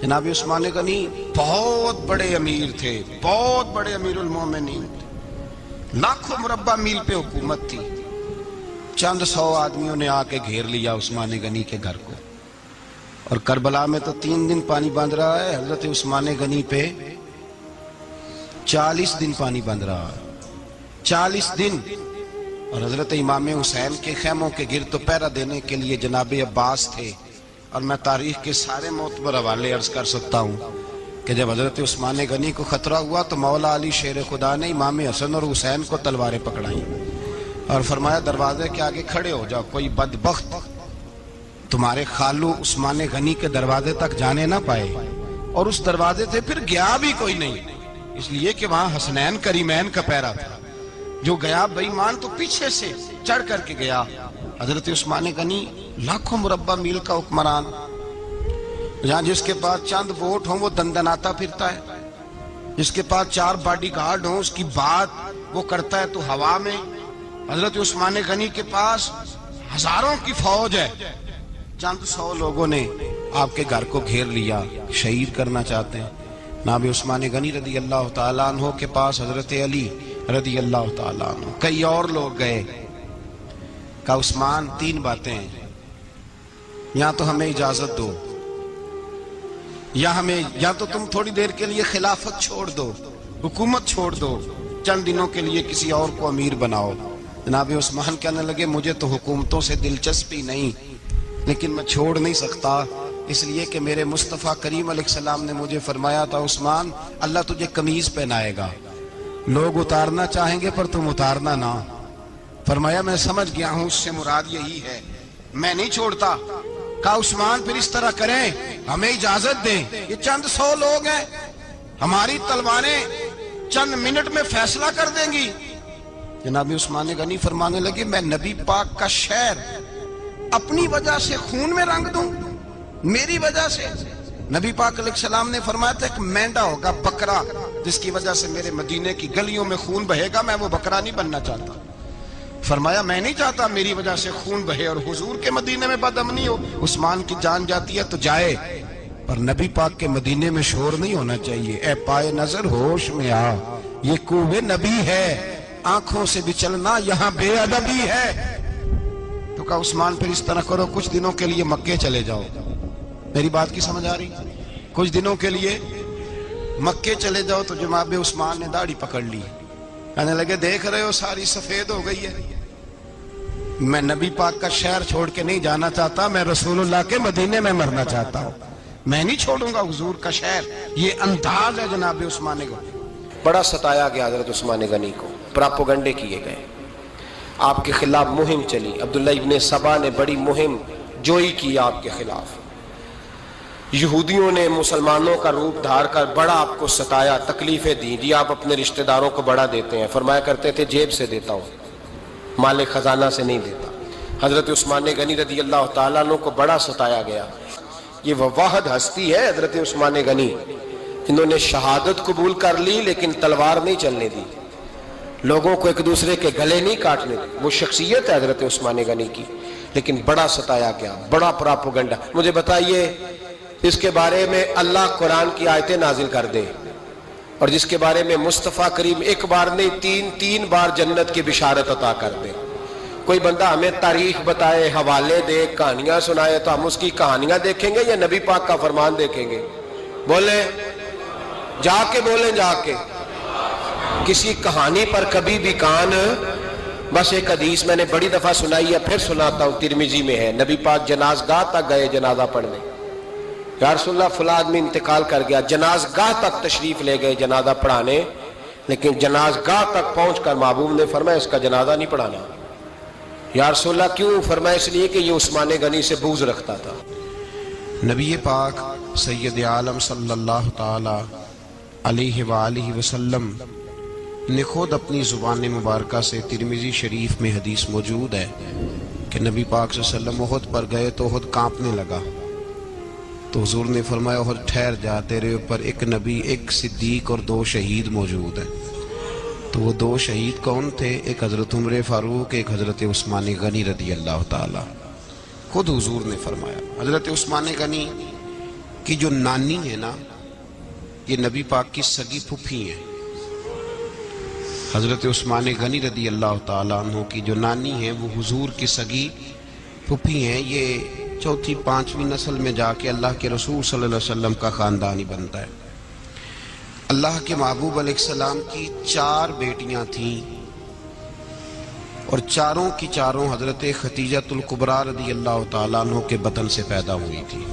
جناب عثمان غنی بہت بڑے امیر تھے، بہت بڑے امیر المومنین تھے، لاکھوں مربع میل پہ حکومت تھی۔ چند سو آدمیوں نے آ کے گھیر لیا عثمان غنی کے گھر کو، اور کربلا میں تو 3 دن پانی بند رہا ہے، حضرت عثمان غنی پہ 40 دن پانی بند رہا ہے، 40 دن۔ اور حضرت امام حسین کے خیموں کے گرد تو پہرا دینے کے لیے جناب عباس تھے۔ اور میں تاریخ کے سارے معتبر حوالے عرض کر سکتا ہوں کہ جب حضرت عثمان غنی کو خطرہ ہوا تو مولا علی شیر خدا نے امام حسن اور حسین کو تلواریں پکڑائیں اور فرمایا دروازے کے آگے کھڑے ہو جاؤ، کوئی بدبخت تمہارے خالو عثمان غنی کے دروازے تک جانے نہ پائے۔ اور اس دروازے سے پھر گیا بھی کوئی نہیں، اس لیے کہ وہاں حسنین کریمین کا پہرا تھا۔ جو گیا بے ایمان تو پیچھے سے چڑھ کر کے گیا۔ حضرت عثمان غنی لاکھوں مربع میل کا حکمران، جہاں جس کے پاس چند ووٹ ہوں وہ دندناتا پھرتا ہے، جس کے پاس 4 باڈی گارڈ ہوں اس کی بات وہ کرتا ہے تو ہوا میں۔ حضرت عثمان غنی کے پاس ہزاروں کی فوج ہے، چند 100 لوگوں نے آپ کے گھر کو گھیر لیا، شہید کرنا چاہتے ہیں۔ جناب عثمان غنی رضی اللہ تعالیٰ عنہ کے پاس حضرت علی رضی اللہ تعالیٰ عنہ، کئی اور لوگ گئے۔ کہا عثمان 3 باتیں ہیں، یا تو ہمیں اجازت دو، یا تو تم تھوڑی دیر کے لیے خلافت چھوڑ دو، حکومت چھوڑ دو، چند دنوں کے لیے کسی اور کو امیر بناؤ۔ جناب عثمان کہنے لگے مجھے تو حکومتوں سے دلچسپی نہیں، لیکن میں چھوڑ نہیں سکتا، اس لیے کہ میرے مصطفیٰ کریم علیہ السلام نے مجھے فرمایا تھا عثمان اللہ تجھے قمیض پہنائے گا، لوگ اتارنا چاہیں گے پر تم اتارنا نہ۔ فرمایا میں سمجھ گیا ہوں، اس سے مراد یہی ہے، میں نہیں چھوڑتا۔ کہا عثمان پھر اس طرح کریں، ہمیں اجازت دیں، یہ چند 100 لوگ ہیں، ہماری تلواریں چند منٹ میں فیصلہ کر دیں گی۔ جناب عثمان غنی فرمانے لگے میں نبی پاک کا شہر اپنی وجہ سے خون میں رنگ دوں، میری وجہ سے؟ نبی پاک علیہ السلام نے فرمایا تھا ایک مینڈا ہوگا، بکرا، جس کی وجہ سے میرے مدینے کی گلیوں میں خون بہے گا، میں وہ بکرا نہیں بننا چاہتا۔ فرمایا میں نہیں چاہتا میری وجہ سے خون بہے اور حضور کے مدینے میں بدامنی ہو۔ عثمان کی جان جاتی ہے تو جائے، پر نبی پاک کے مدینے میں شور نہیں ہونا چاہیے۔ اے پائے نظر ہوش میں آ، یہ کوہ نبی ہے، آنکھوں سے بھی چلنا یہاں بے ادبی ہے۔ تو کہا عثمان پھر اس طرح کرو، کچھ دنوں کے لیے مکے چلے جاؤ۔ میری بات کی سمجھ آ رہی؟ کچھ دنوں کے لیے مکے چلے جاؤ۔ تو جناب عثمان نے داڑھی پکڑ لی، کہنے لگے دیکھ رہے ہو ساری سفید ہو گئی ہے، میں نبی پاک کا شہر چھوڑ کے نہیں جانا چاہتا، میں رسول اللہ کے مدینے میں مرنا چاہتا ہوں، میں نہیں چھوڑوں گا حضور کا شہر۔ یہ انداز ہے جناب عثمان غنی۔ بڑا ستایا گیا حضرت عثمان غنی کو، پراپوگنڈے کیے گئے، آپ کے خلاف مہم چلی، عبداللہ ابن سبا نے بڑی مہم جوئی کی آپ کے خلاف، یہودیوں نے مسلمانوں کا روپ دھار کر بڑا آپ کو ستایا، تکلیفیں دی، جی آپ اپنے رشتہ داروں کو بڑا دیتے ہیں، فرمایا کرتے تھے جیب سے دیتا ہوں، مال خزانہ سے نہیں دیتا۔ حضرت عثمان غنی رضی اللہ تعالیٰ عنہ کو بڑا ستایا گیا۔ یہ وہ واحد ہستی ہے حضرت عثمان غنی جنہوں نے شہادت قبول کر لی لیکن تلوار نہیں چلنے دی، لوگوں کو ایک دوسرے کے گلے نہیں کاٹنے دی، وہ شخصیت ہے حضرت عثمان غنی کی، لیکن بڑا ستایا گیا، بڑا پراپوگنڈا۔ مجھے بتائیے اس کے بارے میں اللہ قرآن کی آیتیں نازل کر دے، اور جس کے بارے میں مصطفیٰ کریم ایک بار نہیں تین بار جنت کی بشارت عطا کر دے، کوئی بندہ ہمیں تاریخ بتائے، حوالے دے، کہانیاں سنائے، تو ہم اس کی کہانیاں دیکھیں گے یا نبی پاک کا فرمان دیکھیں گے؟ بولیں، جا کے بولیں، جا کے۔ کسی کہانی پر کبھی بھی کان، بس ایک حدیث میں نے بڑی دفعہ سنائی ہے، پھر سناتا ہوں، ترمذی میں ہے، نبی پاک جنازگاہ تک گئے جنازہ پڑھنے، یا رسول اللہ فلاں آدمی انتقال کر گیا، جنازگاہ تک تشریف لے گئے جنازہ پڑھانے، لیکن جنازگاہ تک پہنچ کر محبوب نے فرمایا اس کا جنازہ نہیں پڑھانا۔ یا رسول اللہ کیوں؟ فرمایا اس لیے کہ یہ عثمان غنی سے بغض رکھتا تھا۔ نبی پاک سید عالم صلی اللہ تعالی علیہ وآلہ وسلم نے خود اپنی زبان مبارکہ سے، ترمذی شریف میں حدیث موجود ہے کہ نبی پاک صلی اللہ علیہ وسلم احد پر گئے تو احد کانپنے لگا، تو حضور نے فرمایا احد ٹھہر جا، تیرے اوپر ایک نبی، ایک صدیق اور 2 شہید موجود ہیں۔ تو وہ 2 شہید کون تھے؟ ایک حضرت عمر فاروق، ایک حضرت عثمان غنی رضی اللہ تعالی۔ خود حضور نے فرمایا۔ حضرت عثمان غنی کی جو نانی ہے نا، یہ نبی پاک کی سگی پھوپھی ہیں۔ حضرت عثمان غنی رضی اللہ تعالیٰ عنہ کی جو نانی ہیں وہ حضور کی سگی پھوپھی ہیں۔ یہ چوتھی پانچویں نسل میں جا کے اللہ کے رسول صلی اللہ علیہ وسلم کا خاندان ہی بنتا ہے۔ اللہ کے محبوب علیہ السلام کی 4 بیٹیاں تھیں، اور چاروں کی چاروں حضرت خدیجۃ الکبریٰ رضی اللہ تعالیٰ عنہ کے بطن سے پیدا ہوئی تھی۔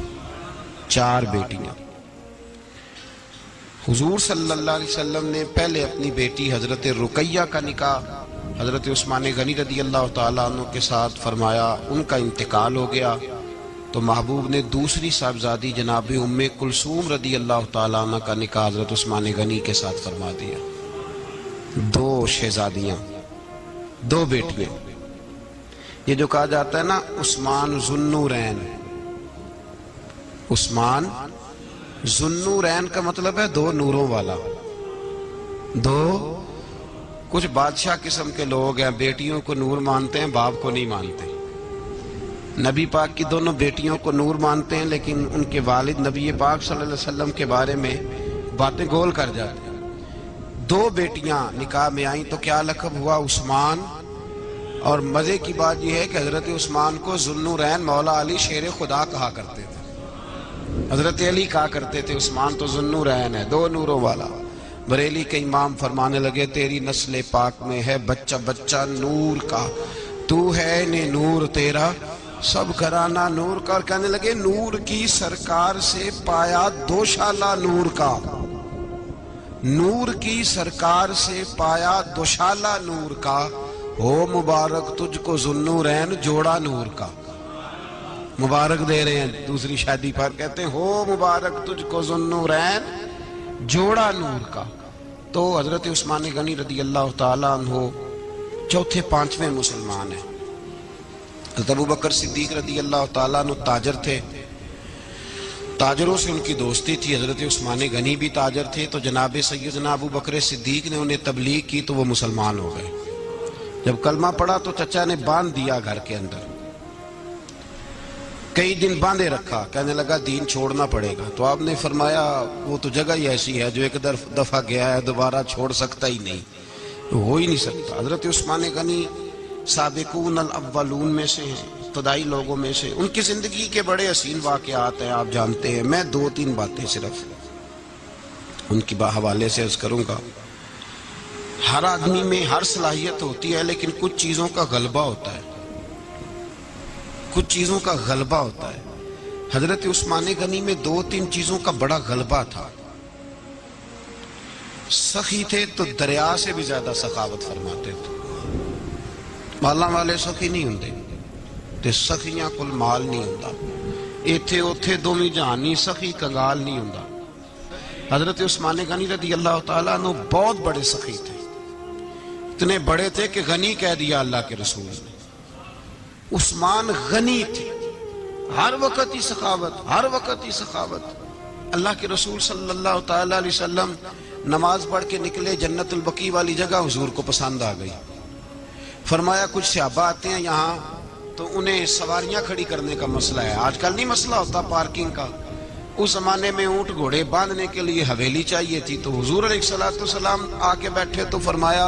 4 بیٹیاں۔ حضور صلی اللہ علیہ وسلم نے پہلے اپنی بیٹی حضرت رقیہ کا نکاح حضرت عثمان غنی رضی اللہ تعالیٰ عنہ کے ساتھ فرمایا، ان کا انتقال ہو گیا تو محبوب نے دوسری صاحبزادی جناب ام کلثوم رضی اللہ تعالیٰ عنہ کا نکاح حضرت عثمان غنی کے ساتھ فرما دیا۔ 2 شہزادیاں، 2 بیٹیاں۔ یہ جو کہا جاتا ہے نا عثمان ذوالنورین، عثمان ذوالنورین کا مطلب ہے 2 نوروں والا۔ 2 کچھ بادشاہ قسم کے لوگ ہیں، بیٹیوں کو نور مانتے ہیں، باپ کو نہیں مانتے۔ نبی پاک کی دونوں بیٹیوں کو نور مانتے ہیں، لیکن ان کے والد نبی پاک صلی اللہ علیہ وسلم کے بارے میں باتیں گول کر جاتے ہیں۔ 2 بیٹیاں نکاح میں آئیں تو کیا لقب ہوا؟ عثمان۔ اور مزے کی بات یہ ہے کہ حضرت عثمان کو ذوالنورین مولا علی شیر خدا کہا کرتے تھے، حضرت علی کہا کرتے تھے عثمان تو ذوالنورین ہے، 2 نوروں والا۔ بریلی کے امام فرمانے لگے تیری نسل پاک میں ہے بچہ بچہ نور کا، تو ہے نے نور تیرا سب گھرانہ نور کا۔ اور کہنے لگے نور کی سرکار سے پایا 2 شالہ نور کا، نور کی سرکار سے پایا 2 شالہ نور کا، ہو مبارک تجھ کو ذوالنورین جوڑا نور کا۔ مبارک دے رہے ہیں دوسری شادی پر، کہتے ہیں ہو مبارک تجھ کو ذوالنورین جوڑا نور کا۔ تو حضرت عثمان غنی رضی اللہ تعالیٰ عنہ 4 5ویں مسلمان ہیں۔ حضرت ابوبکر صدیق رضی اللہ تعالیٰ عنہ تاجر تھے، تاجروں سے ان کی دوستی تھی۔ حضرت عثمان غنی بھی تاجر تھے، تو جناب سیدنا ابوبکر صدیق نے انہیں تبلیغ کی تو وہ مسلمان ہو گئے۔ جب کلمہ پڑھا تو چچا نے باندھ دیا گھر کے اندر، کئی دن باندھے رکھا، کہنے لگا دین چھوڑنا پڑے گا۔ تو آپ نے فرمایا وہ تو جگہ ہی ایسی ہے جو ایک دفعہ گیا ہے دوبارہ چھوڑ سکتا ہی نہیں، ہو ہی نہیں سکتا۔ حضرت عثمان غنی سابقون الاولون میں سے ہیں، ابتدائی لوگوں میں سے۔ ان کی زندگی کے بڑے حسین واقعات ہیں، آپ جانتے ہیں۔ میں 2-3 باتیں صرف ان کی حوالے سے عرض کروں گا۔ ہر آدمی میں ہر صلاحیت ہوتی ہے، لیکن کچھ چیزوں کا غلبہ ہوتا ہے، کچھ چیزوں کا غلبہ ہوتا ہے۔ حضرت عثمان غنی میں 2-3 چیزوں کا بڑا غلبہ تھا۔ سخی تھے تو دریا سے بھی زیادہ سخاوت فرماتے تھے۔ مالاں والے سخی نہیں ہوندے تے سخیاں کل مال نہیں ہوندا، ایتھے اوتھے دوویں جہانی سخی کنگال نہیں ہوندا۔ حضرت عثمان غنی رضی اللہ تعالیٰ عنہ بہت بڑے سخی تھے، اتنے بڑے تھے کہ غنی کہہ دیا اللہ کے رسول نے۔ عثمان غنی تھے، ہر وقت ہی سخاوت، ہر وقت ہی سخاوت۔ اللہ کے رسول صلی اللہ تعالیٰ علیہ وسلم نماز پڑھ کے نکلے، جنت البقیع والی جگہ حضور کو پسند آ گئی۔ فرمایا کچھ صحابہ آتے ہیں یہاں تو انہیں سواریاں کھڑی کرنے کا مسئلہ ہے۔ آج کل نہیں مسئلہ ہوتا پارکنگ کا، اس زمانے میں اونٹ گھوڑے باندھنے کے لیے حویلی چاہیے تھی۔ تو حضور علیہ السلام آ کے بیٹھے تو فرمایا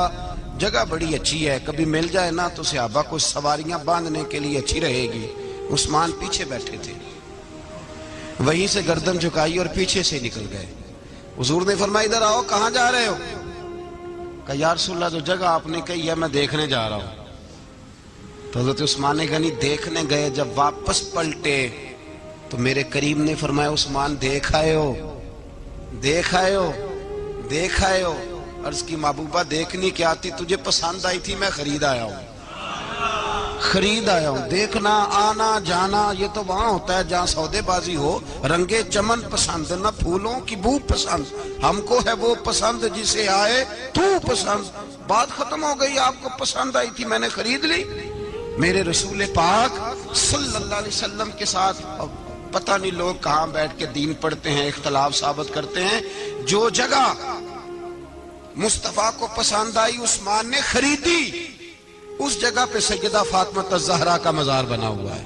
جگہ بڑی اچھی ہے، کبھی مل جائے نا تو صحابہ کو سواریاں باندھنے کے لیے اچھی رہے گی۔ عثمان پیچھے بیٹھے تھے، وہیں سے گردن جھکائی اور پیچھے سے نکل گئے۔ حضور نے فرمایا ادھر آؤ، کہاں جا رہے ہو؟ کہا یا رسول اللہ جو جگہ آپ نے کہی ہے میں دیکھنے جا رہا ہوں۔ تو حضرت عثمان غنی دیکھنے گئے، جب واپس پلٹے تو میرے کریم نے فرمایا عثمان دیکھ آئے ہو، دیکھ آئے ہو، دیکھ آئے ہو۔ عرض کی محبوبہ دیکھنی کیا آتی، تجھے پسند آئی تھی، میں خرید آیا ہوں، خرید آیا ہوں۔ دیکھنا آنا جانا یہ تو وہاں ہوتا ہے جہاں سودے بازی ہو۔ رنگے چمن پسند نہ پھولوں کی بو پسند، ہم کو ہے وہ پسند جسے آئے تو پسند۔ بات ختم ہو گئی، آپ کو پسند آئی تھی میں نے خرید لی۔ میرے رسول پاک صلی اللہ علیہ وسلم کے ساتھ پتہ نہیں لوگ کہاں بیٹھ کے دین پڑھتے ہیں، اختلاف ثابت کرتے ہیں۔ جو جگہ مصطفیٰ کو پسند آئی عثمان نے خریدی، اس جگہ پہ سیدہ فاطمہ الزہرا کا مزار بنا ہوا ہے۔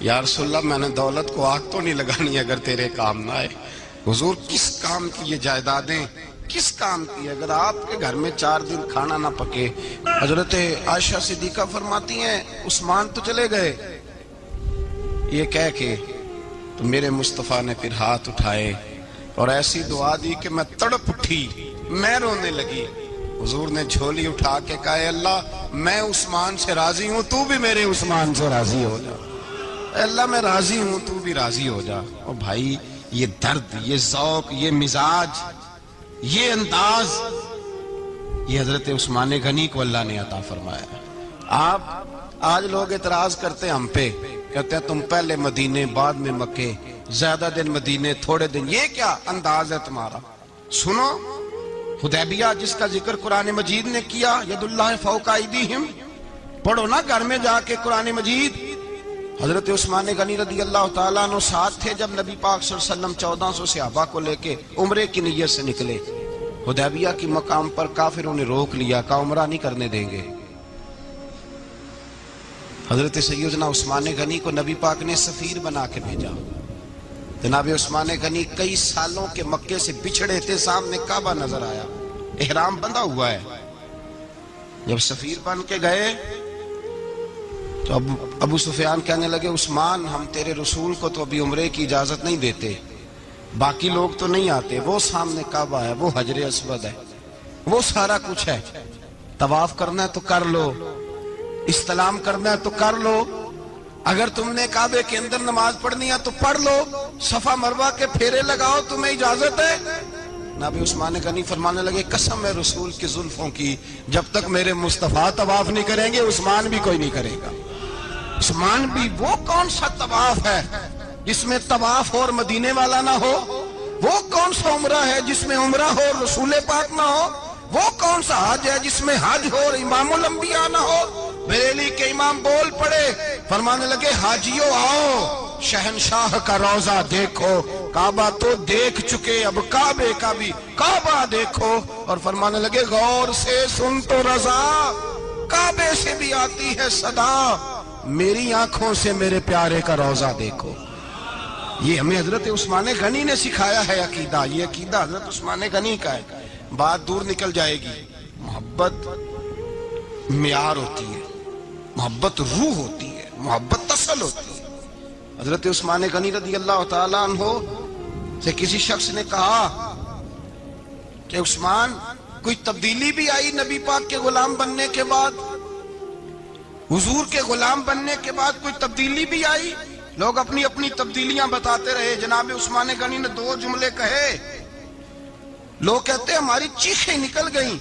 یا رسول اللہ میں نے دولت کو آگ تو نہیں لگانی اگر تیرے کام نہ آئے. حضور کس کام کی یہ جائیدادیں، کس کام کی؟ اگر آپ کے گھر میں 4 دن کھانا نہ پکے. حضرت عائشہ صدیقہ فرماتی ہیں عثمان تو چلے گئے، یہ کہہ کے تو میرے مصطفیٰ نے پھر ہاتھ اٹھائے اور ایسی دعا دی کہ میں تڑپ اٹھی، میں رونے لگی. حضور نے جھولی اٹھا کے کہا اے اللہ میں عثمان سے راضی ہوں، تو بھی میرے عثمان سے راضی ہو جا. اے اللہ میں راضی ہوں، تو بھی راضی ہو جا. اور بھائی یہ درد، یہ ذوق، یہ مزاج، یہ انداز، یہ حضرت عثمان غنی کو اللہ نے عطا فرمایا. آپ آج لوگ اعتراض کرتے ہیں ہم پہ، کہتے ہیں تم پہلے مدینے بعد میں مکے، زیادہ دن مدینے تھوڑے دن. یہ کیا انداز ہے تمہارا؟ سنو حدیبیہ جس کا ذکر قرآن مجید نے کیا، ید اللہ فوق ایدیہم، پڑھو نا گھر میں جا کے قرآن مجید. حضرت عثمان غنی رضی اللہ تعالیٰ عنہ ساتھ تھے جب نبی پاک صلی اللہ علیہ وسلم 1400 صحابہ کو لے کے عمرے کی نیت سے نکلے. حدیبیہ کی مقام پر کافروں نے روک لیا، کہا عمرہ نہیں کرنے دیں گے. حضرت سیدنا عثمان غنی کو نبی پاک نے سفیر بنا کے بھیجا. جناب عثمان غنی کئی سالوں کے مکے سے بچھڑے تھے، سامنے کعبہ نظر آیا، احرام بندھا ہوا ہے. جب سفیر بن کے گئے تو ابو سفیان کہنے لگے عثمان ہم تیرے رسول کو تو ابھی عمرے کی اجازت نہیں دیتے، باقی لوگ تو نہیں آتے، وہ سامنے کعبہ ہے، وہ حجر اسود ہے، وہ سارا کچھ ہے، طواف کرنا ہے تو کر لو، استلام کرنا ہے تو کر لو، اگر تم نے کعبے کے اندر نماز پڑھنی ہے تو پڑھ لو، صفا مروہ کے پھیرے لگاؤ، تمہیں اجازت ہے. نبی عثمان غنی فرمانے لگے قسم ہے رسول کی زلفوں کی، جب تک میرے مصطفیٰ طواف نہیں کریں گے عثمان بھی کوئی نہیں کرے گا. عثمان بھی وہ کون سا طواف ہے جس میں طواف اور مدینے والا نہ ہو؟ وہ کون سا عمرہ ہے جس میں عمرہ ہو اور رسول پاک نہ ہو؟ وہ کون سا حج ہے جس میں حج ہو اور امام الانبیاء نہ ہو؟ بریلی کے امام بول پڑے، فرمانے لگے حاجیو آؤ شہنشاہ کا روضہ دیکھو، کعبہ تو دیکھ چکے اب کعبے کا بھی کعبہ دیکھو. اور فرمانے لگے غور سے سن تو رضا، کعبے سے بھی آتی ہے صدا، میری آنکھوں سے میرے پیارے کا روضہ دیکھو. یہ ہمیں حضرت عثمان غنی نے سکھایا ہے عقیدہ، یہ عقیدہ حضرت عثمان غنی کا ہے. بات دور نکل جائے گی. محبت معیار ہوتی ہے، محبت روح ہوتی ہے، محبت اصل ہوتی ہے. حضرت عثمان غنی رضی اللہ تعالیٰ عنہ سے کسی شخص نے کہا کہ عثمان کوئی تبدیلی بھی آئی نبی پاک کے غلام بننے کے بعد؟ حضور کے غلام بننے کے بعد کوئی تبدیلی بھی آئی؟ لوگ اپنی اپنی تبدیلیاں بتاتے رہے. جناب عثمان غنی نے 2 جملے کہے، لوگ کہتے ہیں ہماری چیخیں نکل گئیں،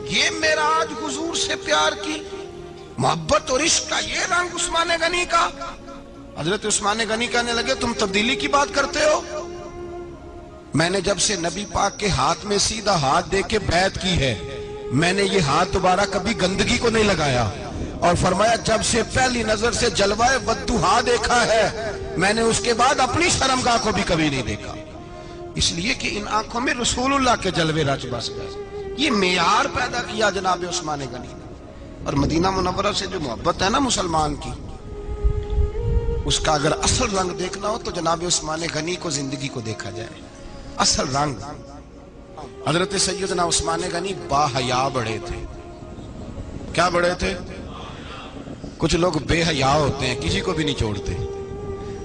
یہ معراج حضور سے پیار کی محبت اور عشق کا یہ رنگ عثمان غنی کا. حضرت عثمان غنی کہنے لگے تم تبدیلی کی بات کرتے ہو؟ میں نے جب سے نبی پاک کے ہاتھ میں سیدھا ہاتھ دے کے بیعت کی ہے، میں نے یہ ہاتھ دوبارہ کبھی گندگی کو نہیں لگایا. اور فرمایا جب سے پہلی نظر سے جلوہ ودھوہا دیکھا ہے، میں نے اس کے بعد اپنی شرمگاہ کو بھی کبھی نہیں دیکھا، اس لیے کہ ان آنکھوں میں رسول اللہ کے جلوے رچ بس گئے. یہ معیار پیدا کیا جناب عثمان غنی نے. اور مدینہ منورہ سے جو محبت ہے نا مسلمان کی، اس کا اگر اصل رنگ دیکھنا ہو تو جناب عثمان غنی کو زندگی کو دیکھا جائے. اصل رنگ. حضرت سیدنا عثمان غنی با حیا بڑے تھے. کیا بڑے تھے؟ کچھ لوگ بے حیا ہوتے ہیں، کسی کو بھی نہیں چھوڑتے،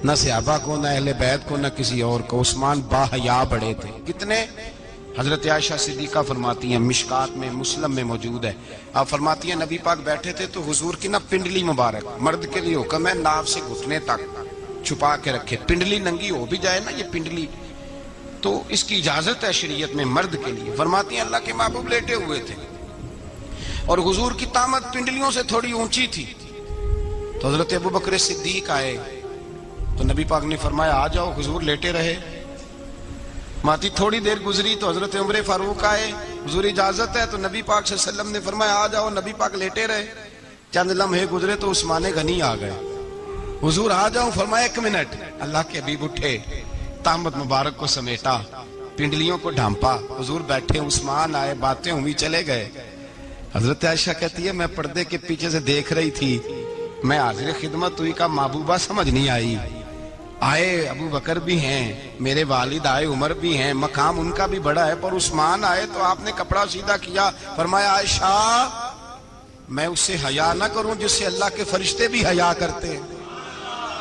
نہ صحابہ کو، نہ اہل بیت کو، نہ کسی اور کو. عثمان با حیا بڑے تھے. کتنے؟ حضرت عائشہ صدیقہ فرماتی ہیں، مشکات میں مسلم میں موجود ہے، آپ فرماتی ہیں نبی پاک بیٹھے تھے تو حضور کی نا پنڈلی مبارک، مرد کے لیے حکم ہے ناف سے گھٹنے تک چھپا کے رکھے. پنڈلی ننگی ہو بھی جائے نا یہ پنڈلی تو اس کی اجازت ہے شریعت میں مرد کے لیے. فرماتی ہیں اللہ کے محبوب لیٹے ہوئے تھے اور حضور کی طامت پنڈلیوں سے تھوڑی اونچی تھی. تو حضرت ابوبکر صدیق آئے تو نبی پاک نے فرمایا آ جاؤ. حضور لیٹے رہے. ماتی تھوڑی دیر گزری تو حضرت عمر فاروق آئے، حضور اجازت ہے؟ تو نبی پاک صلی اللہ علیہ وسلم نے فرمایا آ جاؤ. نبی پاک لیٹے رہے. چند لمحے گزرے تو عثمان غنی آ گئے. حضور آ جاؤ. فرمایا 1 منٹ. اللہ کے حبیب اٹھے، طامت مبارک کو سمیٹا، پنڈلیوں کو ڈھانپا. حضور بیٹھے، عثمان آئے، باتیں ہوئی، چلے گئے. حضرت عائشہ کہتی ہے میں پردے کے پیچھے سے دیکھ رہی تھی میں حاضر خدمت ہوئی، کا محبوبہ سمجھ نہیں آئی، آئے ابو بکر بھی ہیں، میرے والد آئے، عمر بھی ہیں، مقام ان کا بھی بڑا ہے، پر عثمان آئے تو آپ نے کپڑا سیدھا کیا، فرمایا عائشہ میں اس سے حیا نہ کروں جس سے اللہ کے فرشتے بھی حیا کرتے ہیں۔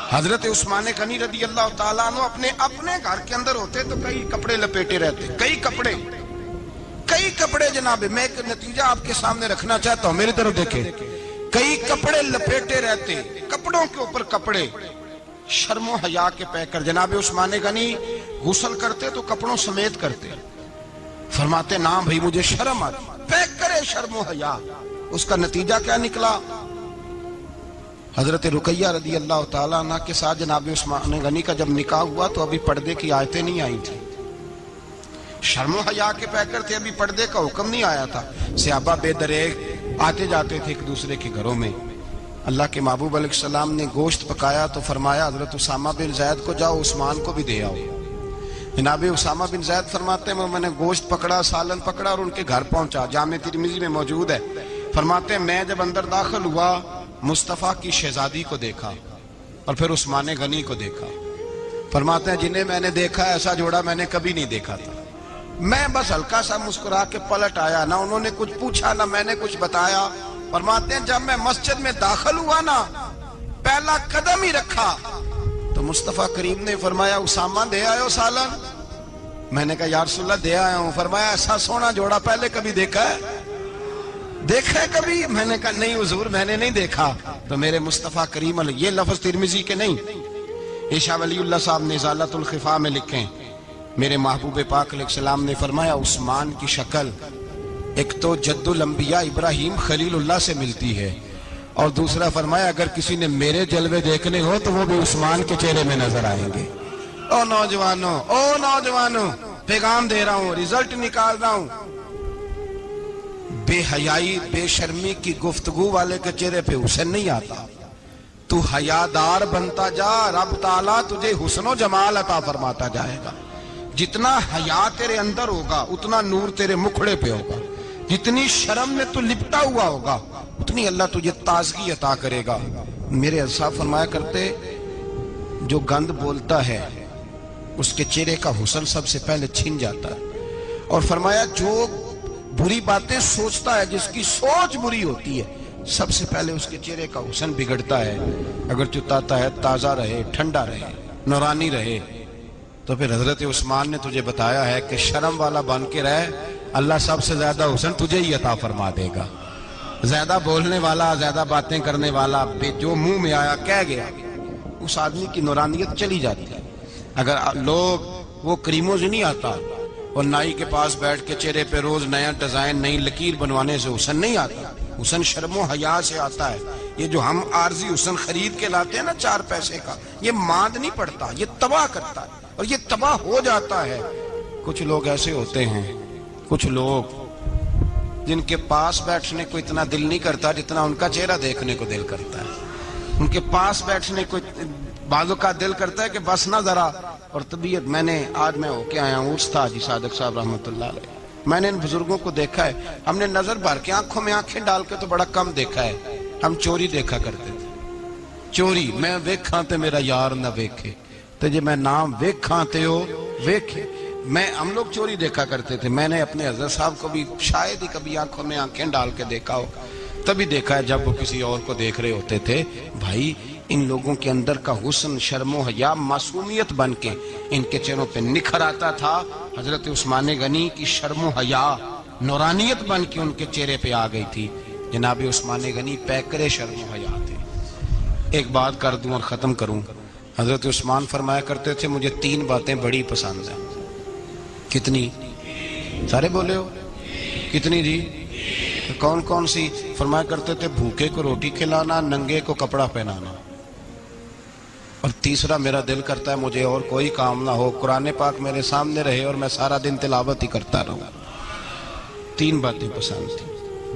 حضرت عثمان غنی رضی اللہ تعالیٰ عنہ اپنے گھر کے اندر ہوتے تو کئی کپڑے لپیٹے رہتے، کئی کپڑے جناب، میں ایک نتیجہ آپ کے سامنے رکھنا چاہتا ہوں، میری طرف دیکھیں، کئی کپڑے لپیٹے رہتے، کپڑوں کے اوپر کپڑے، شرم و حیا کے پیکر۔ جناب عثمان غنی غسل کرتے تو کپڑوں سمیت کرتے، فرماتے نا بھائی مجھے شرم آتی، پیکر شرم و حیا۔ اس کا نتیجہ کیا نکلا؟ حضرت رقیہ رضی اللہ تعالیٰ عنہ کے ساتھ جناب عثمان غنی کا جب نکاح ہوا تو ابھی پردے کی آیتیں نہیں آئی تھی، شرم و حیا کے پیکر تھے، ابھی پردے کا حکم نہیں آیا تھا، صحابہ بے دریغ آتے جاتے تھے ایک دوسرے کے گھروں میں۔ اللہ کے محبوب علیہ السلام نے گوشت پکایا تو فرمایا حضرت اسامہ بن زید کو جاؤ عثمان کو بھی دے آؤ۔ جناب اسامہ بن زید فرماتے ہیں میں نے گوشت پکڑا، سالن پکڑا اور ان کے گھر پہنچا، جامع ترمذی میں موجود ہے، فرماتے ہیں میں جب اندر داخل ہوا مصطفیٰ کی شہزادی کو دیکھا اور پھر عثمان غنی کو دیکھا، فرماتے ہیں جنہیں میں نے دیکھا ایسا جوڑا میں نے کبھی نہیں دیکھا تھا، میں بس ہلکا سا مسکرا کے پلٹ آیا، نہ انہوں نے کچھ پوچھا نہ میں نے کچھ بتایا۔ فرماتے ہیں جب میں مسجد میں داخل ہوا نا، پہلا قدم ہی رکھا تو مصطفیٰ کریم نے فرمایا اسامہ دے آئے ہو سالن؟ میں نے کہا یا رسول اللہ دے آیا ہوں۔ فرمایا ایسا سونا جوڑا پہلے کبھی دیکھا ہے؟ دیکھا ہے کبھی؟ میں نے کہا نہیں حضور میں نے نہیں دیکھا۔ تو میرے مصطفیٰ کریم یہ لفظ ترمذی کے نہیں، عیشا ولی اللہ صاحب نے ازالۃ الخفا میں لکھیں، میرے محبوب پاک علیہ السلام نے فرمایا عثمان کی شکل ایک تو جد الانبیاء ابراہیم خلیل اللہ سے ملتی ہے، اور دوسرا فرمایا اگر کسی نے میرے جلوے دیکھنے ہو تو وہ بھی عثمان کے چہرے میں نظر آئیں گے۔ او نوجوانوں پیغام دے رہا ہوں، رزلٹ نکال رہا ہوں، بے حیائی بے شرمی کی گفتگو والے کے چہرے پہ حسن نہیں آتا، تو حیادار بنتا جا، رب تعالیٰ تجھے حسن و جمال عطا فرماتا جائے گا۔ جتنا حیا تیرے اندر ہوگا اتنا نور تیرے مکھڑے پہ ہوگا، جتنی شرم میں تو لپٹا ہوا ہوگا اتنی اللہ تجھے تازگی عطا کرے گا۔ میرے صاحب فرمایا کرتے جو گند بولتا ہے اس کے چہرے کا حسن سب سے پہلے چھن جاتا ہے، اور فرمایا جو بری باتیں سوچتا ہے جس کی سوچ بری ہوتی ہے سب سے پہلے اس کے چہرے کا حسن بگڑتا ہے۔ اگر چتاتا ہے تازہ رہے، ٹھنڈا رہے، نورانی رہے، تو پھر حضرت عثمان نے تجھے بتایا ہے کہ شرم والا بن کے رہ، اللہ سب سے زیادہ حسن تجھے ہی عطا فرما دے گا۔ زیادہ بولنے والا، زیادہ باتیں کرنے والا، جو منہ میں آیا کہہ گیا، اس آدمی کی نورانیت چلی جاتی ہے۔ اگر لوگ وہ کریموں سے نہیں آتا اور نائی کے پاس بیٹھ کے چہرے پہ روز نیا ڈیزائن نئی لکیر بنوانے سے حسن نہیں آتا، حسن شرم و حیا سے آتا ہے۔ یہ جو ہم عارضی حسن خرید کے لاتے ہیں نا 4 پیسے کا، یہ ماند نہیں پڑتا، یہ تباہ کرتا ہے اور یہ تباہ ہو جاتا ہے۔ کچھ لوگ ایسے ہوتے ہیں، کچھ لوگ جن کے پاس بیٹھنے کو اتنا دل نہیں کرتا جتنا ان کا چہرہ دیکھنے کو دل کرتا ہے۔ ان کے پاس بیٹھنے کو بعضوں کا دل کرتا ہے کہ بس نہ ذرا، اور طبیعت آج میں ہو کے آیا ہوں عرس تھا حاجی صادق صاحب رحمۃ اللہ علیہ، میں نے ان بزرگوں کو دیکھا ہے، ہم نے نظر بھر کے آنکھوں میں آنکھیں ڈال کے تو بڑا کم دیکھا ہے، ہم چوری دیکھا کرتے تھے، چوری میں ویکھاں تے میرا یار نہ ویکھے، تو جے میں نام ویکھاں تے ہو ویکھے، ہم لوگ چوری دیکھا کرتے تھے۔ میں نے اپنے حضرت صاحب کو بھی شاید ہی کبھی آنکھوں میں آنکھیں ڈال کے دیکھا ہو، تبھی دیکھا ہے جب وہ کسی اور کو دیکھ رہے ہوتے تھے۔ بھائی ان لوگوں کے اندر کا حسن شرم و حیا معصومیت بن کے ان کے چہروں پہ نکھر آتا تھا۔ حضرت عثمان غنی کی شرم و حیا نورانیت بن کے ان کے چہرے پہ آ گئی تھی۔ جناب عثمان غنی پیکر شرم و حیا تھے۔ ایک بات کر دوں اور ختم کروں، حضرت عثمان فرمایا کرتے تھے مجھے 3 باتیں بڑی پسند ہیں۔ کتنی؟ سارے بولے ہو؟ کتنی جی؟ کون کون سی؟ فرمایا کرتے تھے بھوکے کو روٹی کھلانا، ننگے کو کپڑا پہنانا، اور تیسرا میرا دل کرتا ہے مجھے اور کوئی کام نہ ہو، قرآن پاک میرے سامنے رہے اور میں سارا دن تلاوت ہی کرتا رہوں۔ 3 باتیں پسند تھی،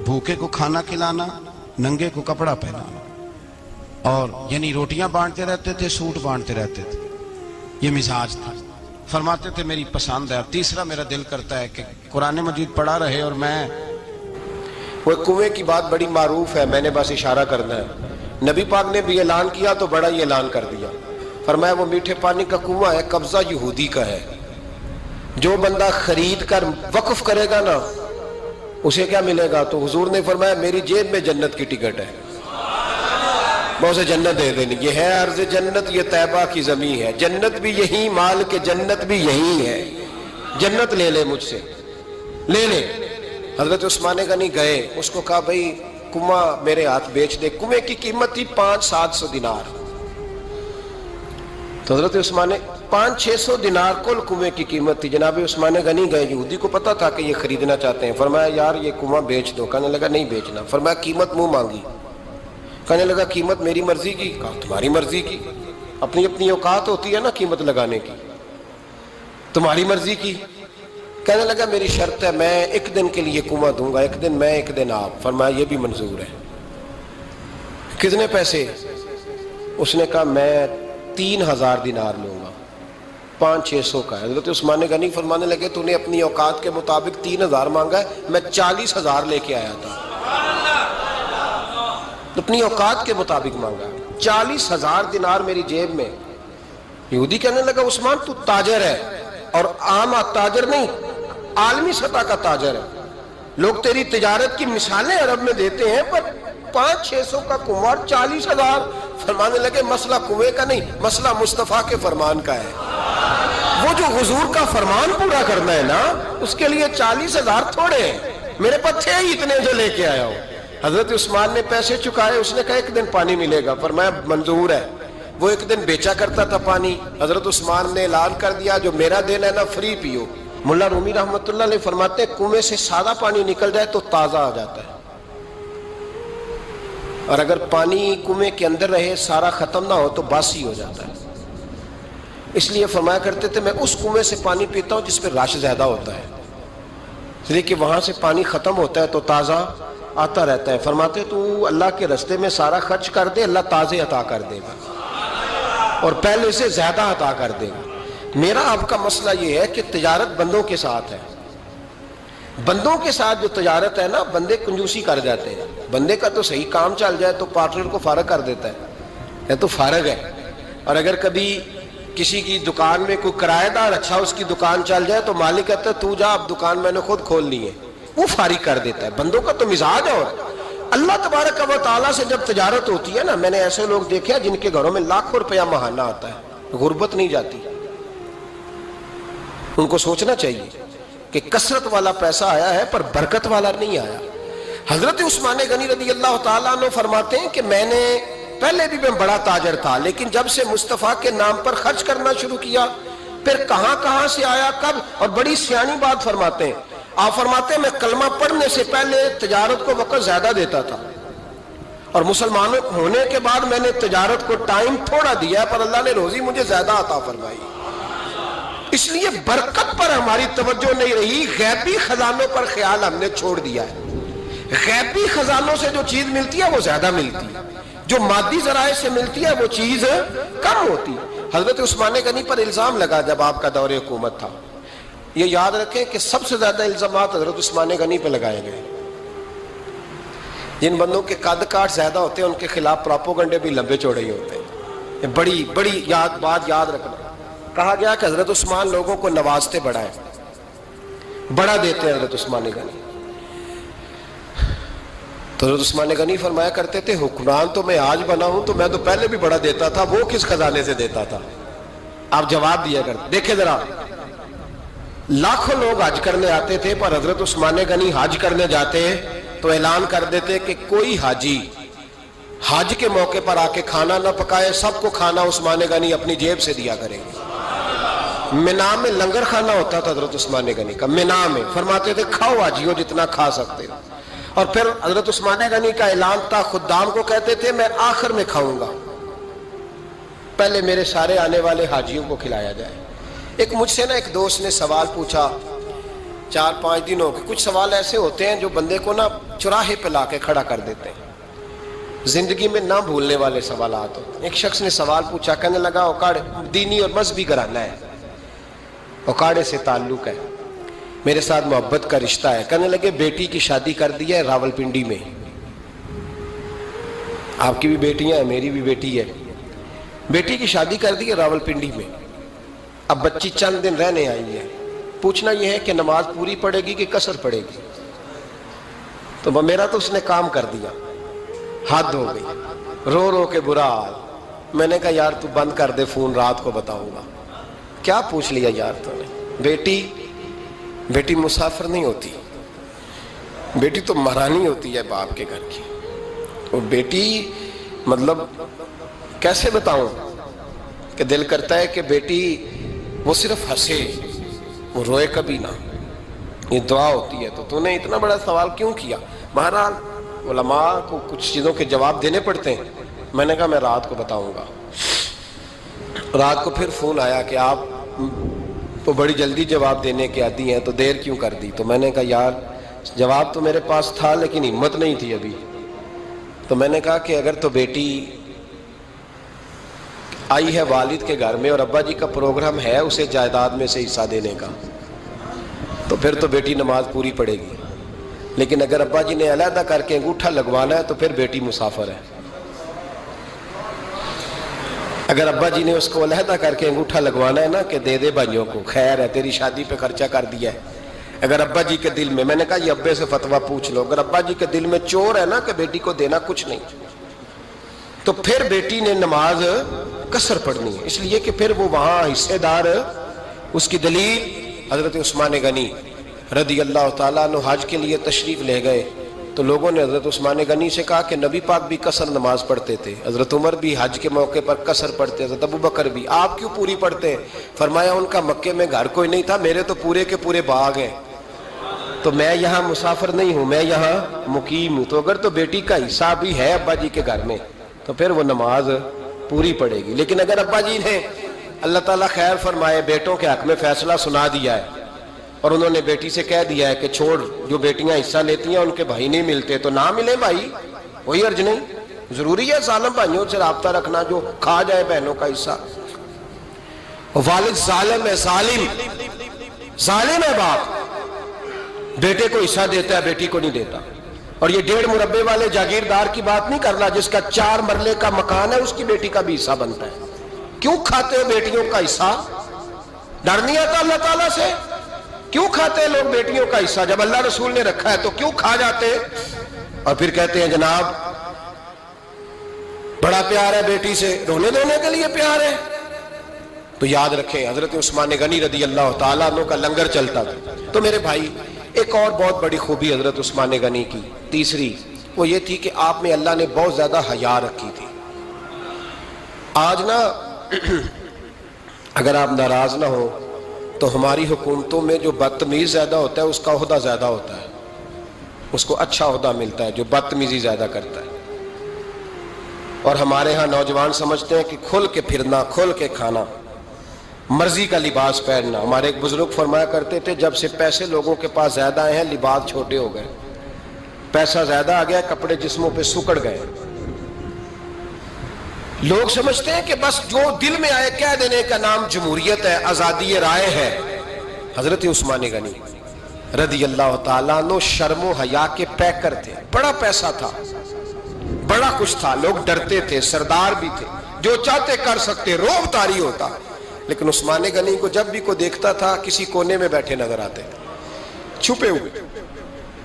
بھوکے کو کھانا کھلانا، ننگے کو کپڑا پہنانا، اور یعنی روٹیاں بانٹتے رہتے تھے، سوٹ بانٹتے رہتے تھے، یہ مزاج تھا۔ فرماتے تھے میری پسند ہے، اور تیسرا میرا دل کرتا ہے کہ قرآن مجید پڑھا رہے اور میں وہ کنویں کی بات بڑی معروف ہے، میں نے بس اشارہ کرنا ہے۔ نبی پاک نے بھی اعلان کیا تو بڑا ہی اعلان کر دیا، فرمایا وہ میٹھے پانی کا کنواں ہے، قبضہ یہودی کا ہے، جو بندہ خرید کر وقف کرے گا نا اسے کیا ملے گا؟ تو حضور نے فرمایا میری جیب میں جنت کی ٹکٹ ہے، میں اسے جنت دے دینی۔ یہ ہے عرض جنت، یہ طیبہ کی زمین ہے، جنت بھی یہی، مال کے جنت بھی یہی ہے، جنت لے لے مجھ سے، لے لے۔ حضرت عثمان غنی گئے، اس کو کہا بھائی کنواں میرے ہاتھ بیچ دے۔ کنویں کی قیمت تھی 500-700 دینار، تو حضرت عثمان 500-600 دینار کل کنویں کی قیمت تھی۔ جناب عثمان غنی گئے، یہودی کو پتا تھا کہ یہ خریدنا چاہتے ہیں، فرمایا یار یہ کنواں بیچ دو۔ کہنے لگا نہیں بیچنا۔ فرمایا قیمت منہ مانگی، کہنے لگا قیمت میری مرضی کی۔ کہا تمہاری مرضی کی، اپنی اپنی اوقات ہوتی ہے نا قیمت لگانے کی، تمہاری مرضی کی۔ کہنے لگا میری شرط ہے میں ایک دن کے لیے کنواں دوں گا، ایک دن میں ایک دن آپ۔ فرمایا یہ بھی منظور ہے۔ کتنے پیسے؟ اس نے کہا میں 3000 دینار لوں گا، 500-600 کا ہے۔ حضرت عثمان غنی فرمانے لگے تو نے اپنی اوقات کے مطابق 3000 مانگا ہے، میں 40,000 لے کے آیا تھا، اپنی اوقات کے مطابق مانگا، 40,000 دینار میری جیب میں۔ یہودی کہنے لگا عثمان تو تاجر ہے، اور عام تاجر نہیں، عالمی سطح کا تاجر ہے، لوگ تیری تجارت کی مثالیں عرب میں دیتے ہیں، پر 500-600 کا کنواں 40,000۔ فرمانے لگے مسئلہ کنویں کا نہیں، مسئلہ مصطفیٰ کے فرمان کا ہے، وہ جو حضور کا فرمان پورا کرنا ہے نا، اس کے لیے 40,000 تھوڑے ہیں، میرے پاس تھے ہی اتنے جو لے کے آیا ہوں۔ حضرت عثمان نے پیسے چکائے، اس نے کہا ایک دن پانی ملے گا۔ فرمایا منظور ہے۔ وہ ایک دن بیچا کرتا تھا پانی، حضرت عثمان نے اعلان کر دیا جو میرا دن ہے نا فری پیو۔ ملا رومی رحمۃ اللہ علیہ فرماتے ہیں کنویں سے سادہ پانی نکل جائے تو تازہ آ جاتا ہے، اور اگر پانی کنویں کے اندر رہے سارا ختم نہ ہو تو باسی ہو جاتا ہے۔ اس لیے فرمایا کرتے تھے میں اس کنویں سے پانی پیتا ہوں جس پہ رش زیادہ ہوتا ہے، اس لیے کہ وہاں سے پانی ختم ہوتا ہے تو تازہ آتا رہتا ہے۔ فرماتے تو اللہ کے رستے میں سارا خرچ کر دے، اللہ تازے عطا کر دے گا اور پہلے سے زیادہ عطا کر دے گا۔ میرا آپ کا مسئلہ یہ ہے کہ تجارت بندوں کے ساتھ ہے، بندوں کے ساتھ جو تجارت ہے نا، بندے کنجوسی کر جاتے ہیں، بندے کا تو صحیح کام چل جائے تو پارٹنر کو فارغ کر دیتا ہے، تو فارغ ہے، اور اگر کبھی کسی کی دکان میں کوئی کرایہ دار اچھا اس کی دکان چل جائے تو مالک کہتا ہے تو جا، اب دکان میں نے خود کھولنی ہے، وہ فارغ کر دیتا ہے۔ بندوں کا تو مزاج ہے۔ اور اللہ تبارک و تعالیٰ سے جب تجارت ہوتی ہے نا، میں نے ایسے لوگ دیکھے ہیں جن کے گھروں میں لاکھوں روپیہ ماہانہ آتا ہے، غربت نہیں جاتی۔ ان کو سوچنا چاہیے کہ کثرت والا پیسہ آیا ہے پر برکت والا نہیں آیا۔ حضرت عثمان غنی رضی اللہ تعالیٰ عنہ فرماتے ہیں کہ میں نے پہلے بھی میں بڑا تاجر تھا، لیکن جب سے مصطفیٰ کے نام پر خرچ کرنا شروع کیا، پھر کہاں کہاں سے آیا کب، اور بڑی سیانی بات فرماتے ہیں۔ آپ فرماتے ہیں میں کلمہ پڑھنے سے پہلے تجارت کو وقت زیادہ دیتا تھا، اور مسلمان ہونے کے بعد میں نے تجارت کو ٹائم تھوڑا دیا، پر اللہ نے روزی مجھے زیادہ عطا فرمائی۔ اس لیے برکت پر ہماری توجہ نہیں رہی، غیبی خزانوں پر خیال ہم نے چھوڑ دیا ہے۔ غیبی خزانوں سے جو چیز ملتی ہے وہ زیادہ ملتی ہے، جو مادی ذرائع سے ملتی ہے وہ چیز کم ہوتی ہے۔ حضرت عثمان غنی پر الزام لگا جب آپ کا دور حکومت تھا، یہ یاد رکھیں کہ سب سے زیادہ الزامات حضرت عثمان غنی پہ لگائے گئے۔ جن بندوں کے قد کاٹ زیادہ ہوتے ہیں ان کے خلاف پراپوگنڈے بھی لمبے چوڑے ہی ہوتے ہیں۔ یہ بڑی بڑی بات یاد رکھنا۔ کہا گیا کہ حضرت عثمان لوگوں کو نوازتے بڑا ہے، بڑا دیتے ہیں حضرت عثمان غنی۔ تو حضرت عثمان غنی فرمایا کرتے تھے حکمران تو میں آج بنا ہوں، تو میں تو پہلے بھی بڑا دیتا تھا، وہ کس خزانے سے دیتا تھا؟ آپ جواب دیا کرتے۔ دیکھیں ذرا، لاکھوں لوگ حج کرنے آتے تھے، پر حضرت عثمان غنی حج کرنے جاتے تو اعلان کر دیتے کہ کوئی حاجی حج کے موقع پر آ کے کھانا نہ پکائے، سب کو کھانا عثمان غنی اپنی جیب سے دیا کریں گے۔ مینا میں لنگر کھانا ہوتا تھا حضرت عثمان غنی کا، مینا میں فرماتے تھے کھاؤ حاجیوں جتنا کھا سکتے۔ اور پھر حضرت عثمان غنی کا اعلان تھا، خدام کو کہتے تھے میں آخر میں کھاؤں گا، پہلے میرے سارے آنے والے حاجیوں کو کھلایا جائے۔ ایک مجھ سے نا ایک دوست نے سوال پوچھا 4-5 دنوں کے، کچھ سوال ایسے ہوتے ہیں جو بندے کو نا چوراہے پہ لا کے کھڑا کر دیتے ہیں، زندگی میں نہ بھولنے والے سوالات ہوتے ہیں۔ ایک شخص نے سوال پوچھا، کہنے لگا اوکاڑے دینی اور مذہبی گھرانہ ہے، اوکاڑے سے تعلق ہے، میرے ساتھ محبت کا رشتہ ہے۔ کہنے لگے بیٹی کی شادی کر دی ہے راول پنڈی میں، آپ کی بھی بیٹیاں ہیں, میری بھی بیٹی ہے. بیٹی کی شادی کر دی ہے راولپنڈی میں. اب بچی چند دن رہنے آئی ہے. پوچھنا یہ ہے کہ نماز پوری پڑھے گی کہ قصر پڑھے گی. تو میرا تو اس نے کام کر دیا, حد ہو گئی, رو رو کے برا حال. میں نے کہا یار تو بند کر دے فون, رات کو بتاؤں گا. کیا پوچھ لیا یار تو نے. بیٹی مسافر نہیں ہوتی, بیٹی تو مہرانی ہوتی ہے باپ کے گھر کی. اور بیٹی مطلب کیسے بتاؤں کہ دل کرتا ہے کہ بیٹی وہ صرف ہنسے, وہ روئے کبھی نہ. یہ دعا ہوتی ہے. تو نے اتنا بڑا سوال کیوں کیا؟ بہرحال علماء کو کچھ چیزوں کے جواب دینے پڑتے ہیں. میں نے کہا میں رات کو بتاؤں گا. رات کو پھر فون آیا کہ آپ تو بڑی جلدی جواب دینے کے عادی ہیں, تو دیر کیوں کر دی؟ تو میں نے کہا یار جواب تو میرے پاس تھا لیکن ہمت نہیں تھی ابھی. تو میں نے کہا کہ اگر تو بیٹی آئی ہے والد کے گھر میں اور ابا جی کا پروگرام ہے اسے جائیداد میں سے حصہ دینے کا, تو پھر تو بیٹی نماز پوری پڑے گی. لیکن اگر ابا جی نے علیحدہ کر کے انگوٹھا لگوانا ہے تو پھر بیٹی مسافر ہے. اگر ابا جی نے اس کو علیحدہ کر کے انگوٹھا لگوانا ہے نا کہ دے دے بھائیوں کو, خیر ہے تیری شادی پہ خرچہ کر دیا ہے. اگر ابا جی کے دل میں نے کہا یہ ابے سے فتویٰ پوچھ لو, اگر ابا جی کے دل میں چور ہے نا کہ بیٹی کو دینا کچھ نہیں, تو پھر بیٹی نے نماز قصر پڑھنی ہے. اس لیے کہ پھر وہ وہاں حصے دار. اس کی دلیل حضرت عثمان غنی رضی اللہ تعالیٰ عنہ حج کے لیے تشریف لے گئے, تو لوگوں نے حضرت عثمان غنی سے کہا کہ نبی پاک بھی قصر نماز پڑھتے تھے, حضرت عمر بھی حج کے موقع پر قصر پڑھتے, حضرت ابو بکر بھی, آپ کیوں پوری پڑھتے ہیں؟ فرمایا ان کا مکے میں گھر کوئی نہیں تھا, میرے تو پورے کے پورے باغ ہیں, تو میں یہاں مسافر نہیں ہوں, میں یہاں مقیم ہوں. تو اگر تو بیٹی کا حصہ بھی ہے ابا جی کے گھر میں تو پھر وہ نماز پوری پڑے گی. لیکن اگر ابا جی نے اللہ تعالیٰ خیر فرمائے بیٹوں کے حق میں فیصلہ سنا دیا ہے اور انہوں نے بیٹی سے کہہ دیا ہے کہ چھوڑ, جو بیٹیاں حصہ لیتی ہیں ان کے بھائی نہیں ملتے تو نہ ملے بھائی, کوئی حرج نہیں. ضروری ہے ظالم بھائیوں سے رابطہ رکھنا جو کھا جائے بہنوں کا حصہ. والد ظالم ہے, ظالم ہے باپ, بیٹے کو حصہ دیتا ہے بیٹی کو نہیں دیتا. اور یہ 1.5 مربے والے جاگیردار کی بات نہیں کر رہا, جس کا 4 مرلے کا مکان ہے اس کی بیٹی کا بھی حصہ بنتا ہے. کیوں کھاتے ہو بیٹیوں کا حصہ؟ ڈر نہیں آتا اللہ تعالیٰ سے؟ کیوں کھاتے ہیں لوگ بیٹیوں کا حصہ؟ جب اللہ رسول نے رکھا ہے تو کیوں کھا جاتے ہیں؟ اور پھر کہتے ہیں جناب بڑا پیار ہے بیٹی سے, رونے دھونے کے لیے پیار ہے. تو یاد رکھیں حضرت عثمان غنی رضی اللہ تعالیٰ عنہ کا لنگر چلتا تھا. تو میرے بھائی ایک اور بہت بڑی خوبی حضرت عثمان غنی کی, تیسری, وہ یہ تھی کہ آپ میں اللہ نے بہت زیادہ حیا رکھی تھی. آج نا اگر آپ ناراض نہ ہو تو ہماری حکومتوں میں جو بدتمیز زیادہ ہوتا ہے اس کا عہدہ زیادہ ہوتا ہے, اس کو اچھا عہدہ ملتا ہے جو بدتمیزی زیادہ کرتا ہے. اور ہمارے ہاں نوجوان سمجھتے ہیں کہ کھل کے پھرنا, کھل کے کھانا, مرضی کا لباس پہننا. ہمارے ایک بزرگ فرمایا کرتے تھے جب سے پیسے لوگوں کے پاس زیادہ آئے ہیں لباس چھوٹے ہو گئے, پیسہ زیادہ آ گیا کپڑے جسموں پہ سکڑ گئے. لوگ سمجھتے ہیں کہ بس جو دل میں آئے کہہ دینے کا نام جمہوریت ہے, آزادی رائے ہے. حضرت عثمان غنی رضی اللہ تعالیٰ عنہ شرم و حیا کے پیکر تھے, بڑا پیسہ تھا, بڑا کچھ تھا, لوگ ڈرتے تھے, سردار بھی تھے, جو چاہتے کر سکتے, روب طاری ہوتا. لیکن عثمان غنی کو جب بھی کوئی دیکھتا تھا کسی کونے میں بیٹھے نظر آتے, چھپے ہوئے,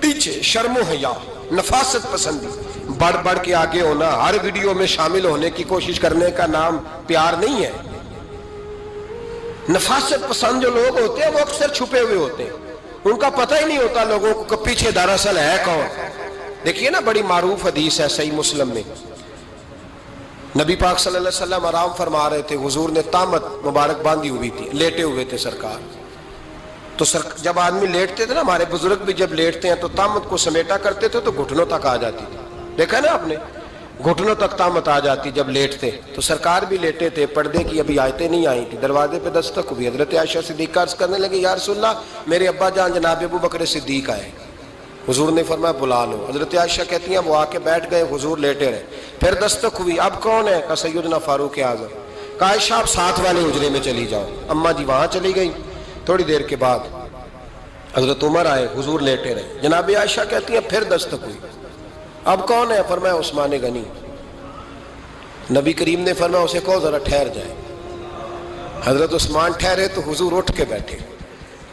پیچھے, شرم و حیا, نفاست پسندی, بڑھ بڑھ کے آگے ہونا, ہر ویڈیو میں شامل ہونے کی کوشش کرنے کا نام پیار نہیں ہے. نفاست پسند جو لوگ ہوتے ہیں وہ اکثر چھپے ہوئے ہوتے ہیں, ان کا پتہ ہی نہیں ہوتا لوگوں کو کہ پیچھے دراصل ہے کون. دیکھیے نا بڑی معروف حدیث ہے صحیح مسلم میں, نبی پاک صلی اللہ علیہ وسلم آرام فرما رہے تھے, حضور نے تامت مبارک باندھی ہوئی تھی, لیٹے ہوئے تھے سرکار. تو جب آدمی لیٹتے تھے نا, ہمارے بزرگ بھی جب لیٹتے ہیں تو تامت کو سمیٹا کرتے تھے تو گھٹنوں تک آ جاتی تھی, دیکھا نا آپ نے, گھٹنوں تک تامت آ جاتی جب لیٹتے. تو سرکار بھی لیٹے تھے, پردے کی ابھی آیتیں نہیں آئی تھی, دروازے پہ دستک ہوئی, حضرت عائشہ صدیقہ عرض کرنے لگے یا رسول اللہ میرے ابا جان جناب ابو بکر صدیق آئے. حضور نے فرمایا بلا لو. حضرت عائشہ کہتی ہیں وہ آ کے بیٹھ گئے, حضور لیٹے رہے. پھر دستک ہوئی, اب کون ہے؟ کہا سیدنا فاروق اعظم. کہا عائشہ آپ ساتھ والے حجرے میں چلی جاؤ. اماں جی وہاں چلی گئی. تھوڑی دیر کے بعد حضرت عمر آئے, حضور لیٹے رہے. جناب عائشہ کہتی ہیں پھر دستک ہوئی, اب کون ہے؟ فرمایا عثمان غنی. نبی کریم نے فرمایا اسے کہو ذرا ٹھہر جائے. حضرت عثمان ٹھہرے تو حضور اٹھ کے بیٹھے,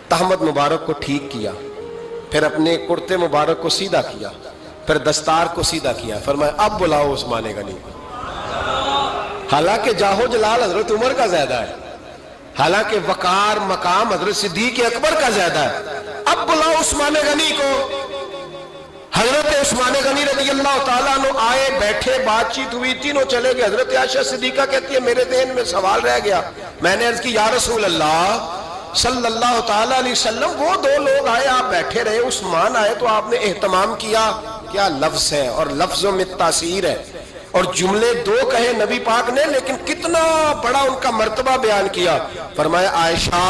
تہمد مبارک کو ٹھیک کیا, پھر اپنے کرتے مبارک کو سیدھا کیا, پھر دستار کو سیدھا کیا, فرمایا اب بلاؤ عثمان غنی. حالانکہ جاہو جلال حضرت عمر کا زیادہ ہے, حالانکہ وقار مقام حضرت صدیق اکبر کا زیادہ ہے, اب بلاؤ عثمان غنی کو. حضرت عثمان غنی رضی اللہ تعالیٰ عنہ آئے, بیٹھے, بات چیت ہوئی, تینوں چلے گئے. حضرت عائشہ صدیقہ کہتی ہے میرے ذہن میں سوال رہ گیا, میں نے عرض کی یا رسول اللہ صلی اللہ تعالیٰ علیہ وسلم, وہ دو لوگ آئے, آپ بیٹھے رہے, عثمان آئے تو آپ نے اہتمام کیا. کیا لفظ ہے, اور لفظوں میں تاثیر ہے, اور جملے دو کہے نبی پاک نے, لیکن کتنا بڑا ان کا مرتبہ بیان کیا. فرمایا عائشہ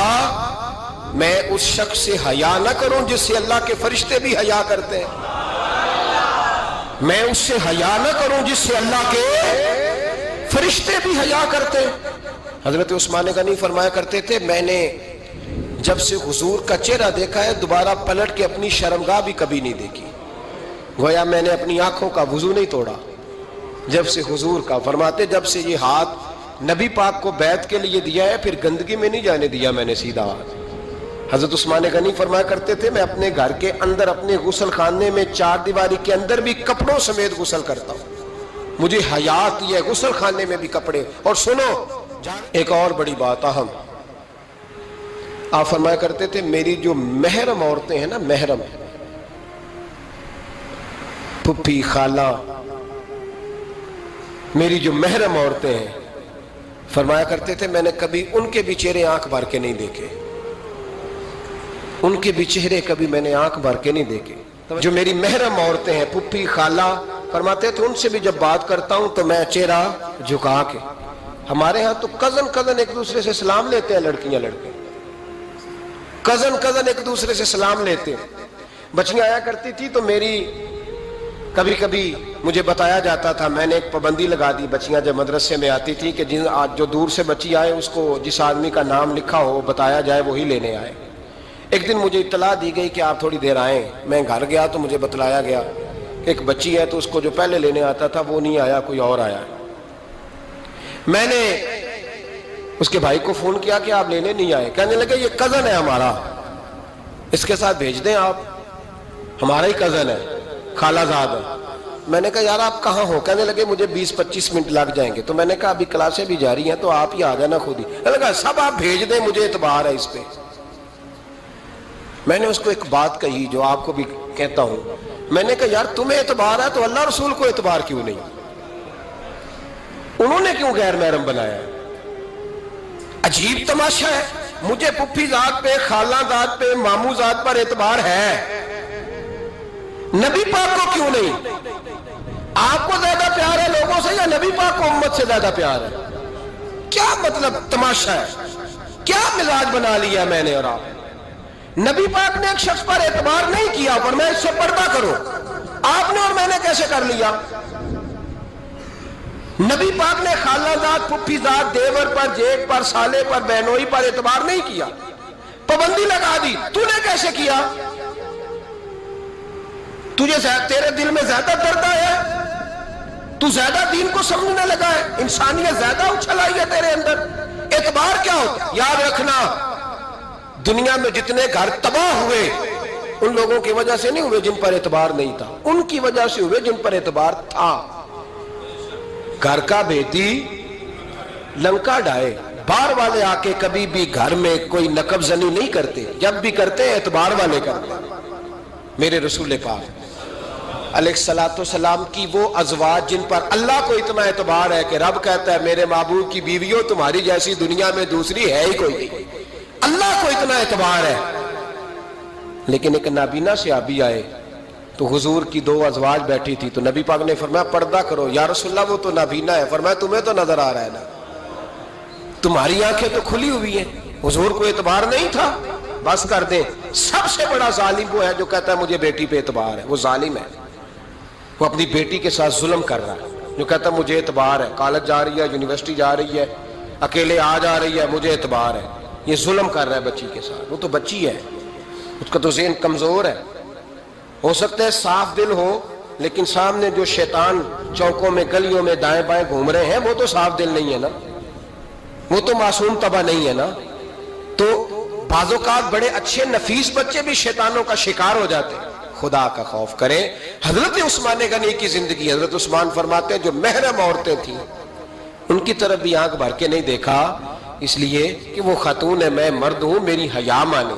میں اس شخص سے حیا نہ کروں جس سے اللہ کے فرشتے بھی حیا کرتے ہیں, میں اس سے حیا نہ کروں جس سے اللہ کے فرشتے بھی حیا کرتے ہیں. حضرت عثمان غنی فرمایا کرتے تھے میں نے جب سے حضور کا چہرہ دیکھا ہے دوبارہ پلٹ کے اپنی شرمگاہ بھی کبھی نہیں دیکھی, گویا میں نے اپنی آنکھوں کا وضو نہیں توڑا جب سے حضور کا. فرماتے جب سے یہ ہاتھ نبی پاک کو بیعت کے لیے دیا ہے پھر گندگی میں نہیں جانے دیا میں نے سیدھا ہاتھ. حضرت عثمان غنی فرمایا کرتے تھے میں اپنے گھر کے اندر اپنے غسل خانے میں چار دیواری کے اندر بھی کپڑوں سمیت غسل کرتا ہوں, مجھے حیا آتی ہے غسل خانے میں بھی کپڑے. اور سنو ایک اور بڑی بات اہم, آپ فرمایا کرتے تھے میری جو محرم عورتیں ہیں نا, محرم پھپھی خالہ, میری جو محرم عورتیں ہیں, فرمایا کرتے تھے میں نے کبھی ان کے بھی چہرے آنکھ بھر کے نہیں دیکھے, ان کے بھی چہرے کبھی میں نے آنکھ بھر کے نہیں دیکھے. جو میری محرم عورتیں ہیں پھپھی خالہ, فرماتے تھے ان سے بھی جب بات کرتا ہوں تو میں چہرہ جھکا کے. ہمارے ہاں تو کزن ایک دوسرے سے سلام لیتے ہیں, لڑکیاں لڑکے کزن ایک دوسرے سے سلام لیتے ہیں. بچیاں آیا کرتی تھی تو میری کبھی کبھی مجھے بتایا جاتا تھا, میں نے ایک پابندی لگا دی, بچیاں جب مدرسے میں آتی تھی کہ جو دور سے بچی آئے اس کو جس آدمی کا نام لکھا ہو بتایا جائے وہی لینے آئے. ایک دن مجھے اطلاع دی گئی کہ آپ تھوڑی دیر آئیں. میں گھر گیا تو مجھے بتلایا گیا کہ ایک بچی ہے تو اس کو جو پہلے لینے آتا تھا وہ نہیں آیا, کوئی اور آیا. میں نے اس کے بھائی کو فون کیا کہ آپ لینے نہیں آئے, کہنے لگے یہ کزن ہے ہمارا, اس کے ساتھ بھیج دیں, آپ ہمارا ہی کزن ہے, خالہ زاد ہے. میں نے کہا یار آپ کہاں ہو, کہنے لگے مجھے 20-25 منٹ لگ جائیں گے. تو میں نے کہا ابھی کلاسیں بھی جاری ہیں تو آپ ہی آ جانا خود ہی. میں نے کہا سب آپ بھیج دیں, مجھے اعتبار ہے اس پہ. میں نے اس کو ایک بات کہی جو آپ کو بھی کہتا ہوں, میں نے کہا یار تمہیں اعتبار ہے تو اللہ رسول کو اعتبار کیوں نہیں, انہوں نے کیوں غیر محرم بنایا ہے؟ عجیب تماشا ہے. مجھے پھپھی ذات پہ, خالہ ذات پہ, ماموں ذات پر اعتبار ہے, نبی پاک کو کیوں نہیں؟ آپ کو زیادہ پیار ہے لوگوں سے یا نبی پاک کو امت سے زیادہ پیار ہے؟ کیا مطلب تماشا ہے, کیا مزاج بنا لیا میں نے اور آپ؟ نبی پاک نے ایک شخص پر اعتبار نہیں کیا پر میں اس سے پردہ کروں, آپ نے اور میں نے کیسے کر لیا؟ نبی پاک نے خالہ ذات, پھپھی ذات, دیور پر, جیٹ پر, سالے پر, بہنوئی پر اعتبار نہیں کیا, پابندی لگا دی. تو نے کیسے کیا؟ تیرے دل میں زیادہ درد ہے, تو زیادہ دین کو سمجھنے لگا ہے, انسانیت زیادہ اچھل آئی ہے تیرے اندر. اعتبار کیا ہوتا ہے؟ یاد رکھنا دنیا میں جتنے گھر تباہ ہوئے ان لوگوں کی وجہ سے نہیں ہوئے جن پر اعتبار نہیں تھا, ان کی وجہ سے ہوئے جن پر اعتبار تھا. گھر کا بیٹی لنکا ڈائے, بار والے آ کے کبھی بھی گھر میں کوئی نقب زنی نہیں کرتے, جب بھی کرتے ہیں اعتبار والے کرتے. میرے رسول پاک علیہ الصلوۃ والسلام کی وہ ازواج جن پر اللہ کو اتنا اعتبار ہے کہ رب کہتا ہے میرے محبوب کی بیویوں تمہاری جیسی دنیا میں دوسری ہے ہی کوئی نہیں, اللہ کو اتنا اعتبار ہے. لیکن ایک نابینا صحابی آئے تو حضور کی 2 ازواج بیٹھی تھی تو نبی پاک نے فرمایا پردہ کرو. یا رسول اللہ وہ تو نابینا ہے. فرمایا تمہیں تو نظر آ رہا ہے نا, تمہاری آنکھیں تو کھلی ہوئی ہیں. حضور کو اعتبار نہیں تھا, بس کر دیں. سب سے بڑا ظالم وہ ہے جو کہتا ہے مجھے بیٹی پہ اعتبار ہے, وہ ظالم ہے. وہ اپنی بیٹی کے ساتھ ظلم کر رہا ہے, جو کہتا ہے مجھے اعتبار ہے, کالج جا رہی ہے, یونیورسٹی جا رہی ہے, اکیلے آ جا رہی ہے, مجھے اعتبار ہے. یہ ظلم کر رہا ہے بچی کے ساتھ. وہ تو بچی ہے, اس کا تو ذہن کمزور ہے. ہو سکتا ہے صاف دل ہو لیکن سامنے جو شیطان چوکوں میں گلیوں میں دائیں بائیں گھوم رہے ہیں وہ تو صاف دل نہیں ہے نا، وہ تو معصوم طبع نہیں ہے نا. تو بعض اوقات بڑے اچھے نفیس بچے بھی شیطانوں کا شکار ہو جاتے ہیں. خدا کا خوف کریں. حضرت عثمان غنی کی زندگی، حضرت عثمان فرماتے ہیں جو محرم عورتیں تھیں ان کی طرف بھی آنکھ بھر کے نہیں دیکھا، اس لیے کہ وہ خاتون ہے، میں مرد ہوں، میری حیا مانے.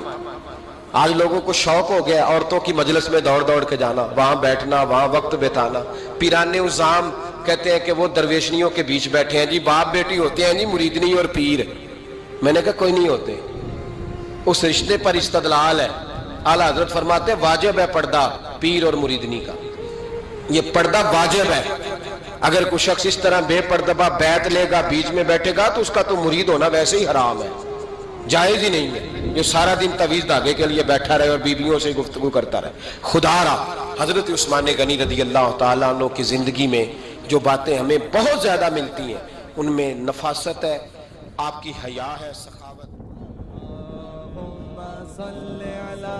آج لوگوں کو شوق ہو گیا عورتوں کی مجلس میں دوڑ دوڑ کے جانا، وہاں بیٹھنا، وہاں وقت بتانا. پیرانے عظام کہتے ہیں کہ وہ درویشنیوں کے بیچ بیٹھے ہیں جی، باپ بیٹی ہوتے ہیں جی، مریدنی اور پیر. میں نے کہا کوئی نہیں ہوتے، اس رشتے پر استدلال ہے. اعلیٰ حضرت فرماتے ہیں واجب ہے پردہ پیر اور مریدنی کا، یہ پردہ واجب ہے. اگر کوئی شخص اس طرح بے پردہ بیعت لے گا، بیچ میں بیٹھے گا، تو اس کا تو مرید ہونا ویسے ہی حرام ہے، جائز ہی نہیں ہے. جو سارا دن تویز دھاگے کے لیے بیٹھا رہے اور بیویوں سے گفتگو کرتا رہے. خدا را حضرت عثمان غنی رضی اللہ تعالیٰ عنہ کی زندگی میں جو باتیں ہمیں بہت زیادہ ملتی ہیں ان میں نفاست ہے، آپ کی حیا ہے، سخاوت. صلی علی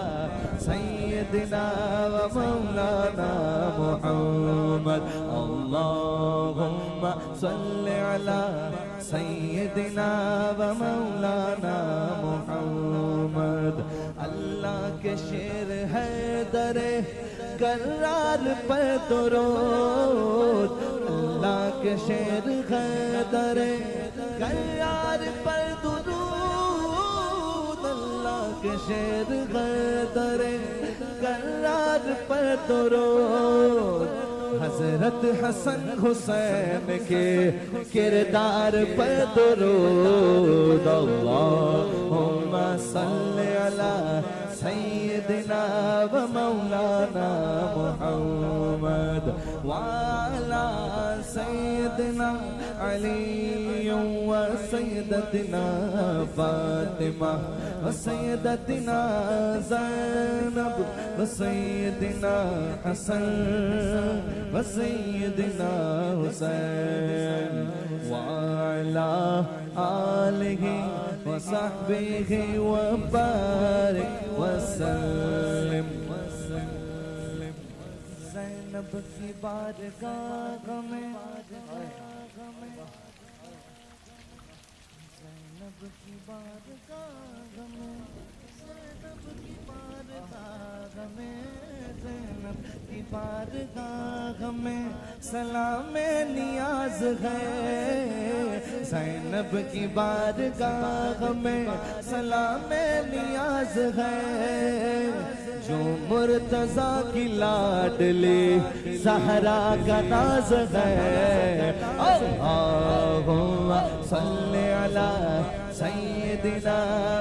سیدنا و مولانا محمد. اللہم صلی علی سیدنا و مولانا محمد. اللہ کے شیر ہے در کرار پر درود، اللہ کے شیر ہے در کرار پر درود، کہ شیر غدر کرار پر درود. حضرت حسن حسین کے کردار پر درود. اللہم صلی علی سیدنا و مولانا محمد وعلی سیدنا علی و سیدتنا فاطمہ و سیدتنا زینب و سیدنا حسن و سیدنا حسین وعلی آلہ و صحبہ و بارک وسلم. زینب کی بارگاہ میں، زینب کی بارگاہ میں، زینب کی بارگاہ میں، زینب کی بارگاہ میں سلام نیاز ہے. زینب کی بارگاہ میں سلام نیاز ہے. جو مرتضیٰ کی لاڈلی زہرا کا ناز ہے. اللہم صلی علی سیدنا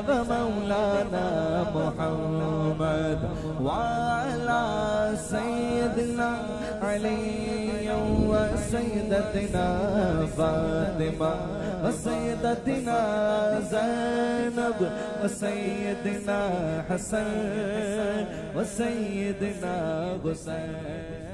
و مولانا محمد وعلی سیدنا علی و سیدتنا فاطمہ و سیدتنا زینب و سیدنا حسن و سیدنا حسین.